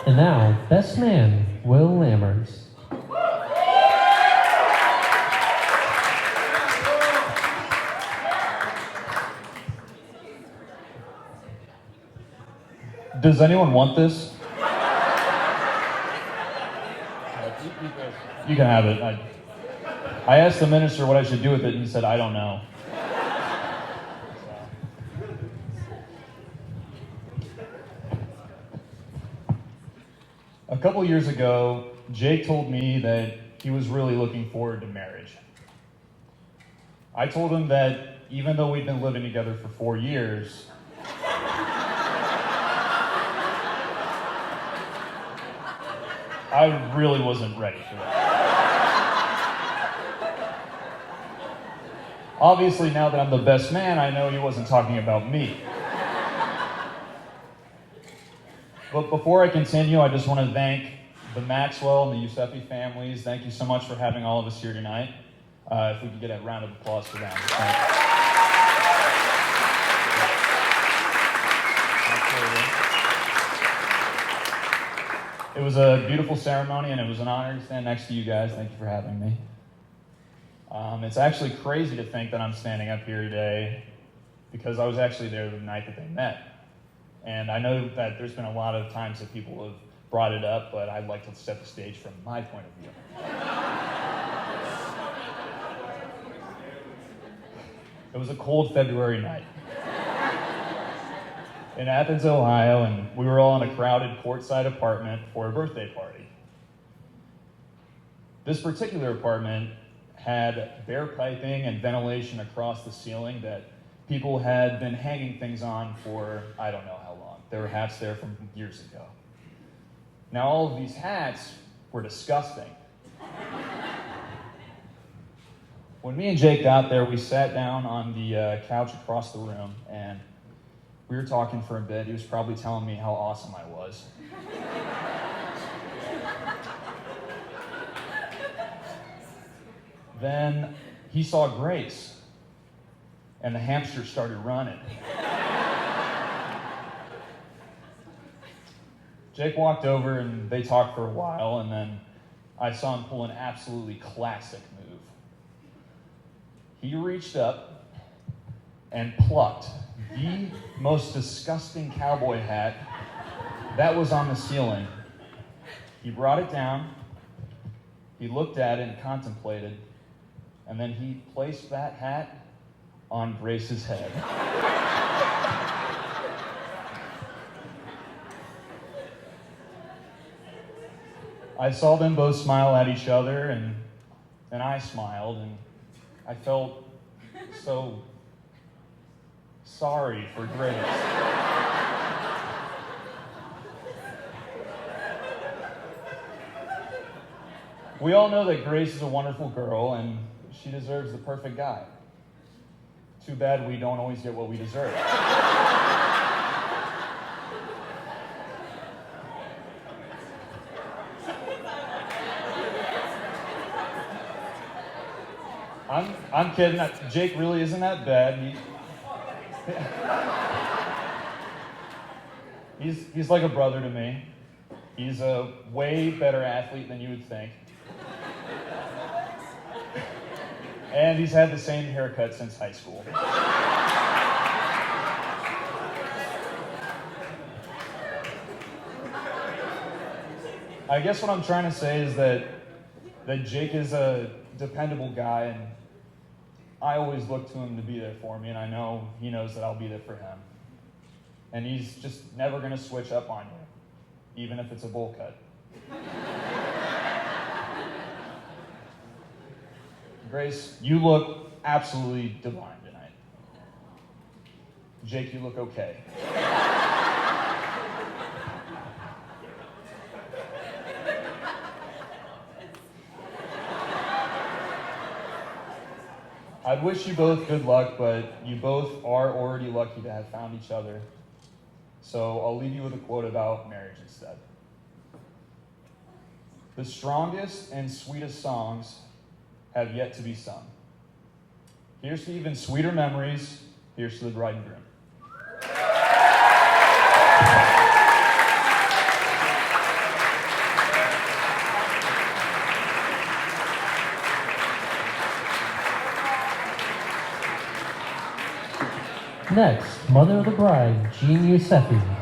And now, best man, Will Lammers. Does anyone want this? You can have it. I asked the minister what I should do with it, and he said, I don't know. A couple years ago, Jake told me that he was really looking forward to marriage. I told him that even though we'd been living together for 4 years, I really wasn't ready for that. Obviously, now that I'm the best man, I know he wasn't talking about me. But before I continue, I just want to thank the Maxwell and the Yusefi families. Thank you so much for having all of us here tonight. If we could get a round of applause for them. Thank you. It was a beautiful ceremony, and it was an honor to stand next to you guys. Thank you for having me. It's actually crazy to think that I'm standing up here today because I was actually there the night that they met. And I know that there's been a lot of times that people have brought it up, but I'd like to set the stage from my point of view. It was a cold February night in Athens, Ohio, and we were all in a crowded courtside apartment for a birthday party. This particular apartment had bare piping and ventilation across the ceiling that people had been hanging things on for I don't know how long. There were hats there from years ago. Now all of these hats were disgusting. When me and Jake got there, we sat down on the couch across the room, and we were talking for a bit. He was probably telling me how awesome I was. Then he saw Grace, and the hamster started running. Jake walked over, and they talked for a while, and then I saw him pull an absolutely classic move. He reached up and plucked the most disgusting cowboy hat that was on the ceiling. He brought it down, he looked at it and contemplated, and then he placed that hat on Grace's head. I saw them both smile at each other, and I smiled, and I felt so sorry for Grace. We all know that Grace is a wonderful girl, and she deserves the perfect guy. Too bad we don't always get what we deserve. I'm kidding. Jake really isn't that bad. He's like a brother to me. He's a way better athlete than you would think. And he's had the same haircut since high school. I guess what I'm trying to say is that Jake is a dependable guy, and I always look to him to be there for me, and I know he knows that I'll be there for him. And he's just never going to switch up on you, even if it's a bowl cut. Grace, you look absolutely divine tonight. Jake, you look okay. I wish you both good luck, but you both are already lucky to have found each other. So I'll leave you with a quote about marriage instead. The strongest and sweetest songs have yet to be sung. Here's to even sweeter memories. Here's to the bride and groom. Next, mother of the bride, Jean Yusefi.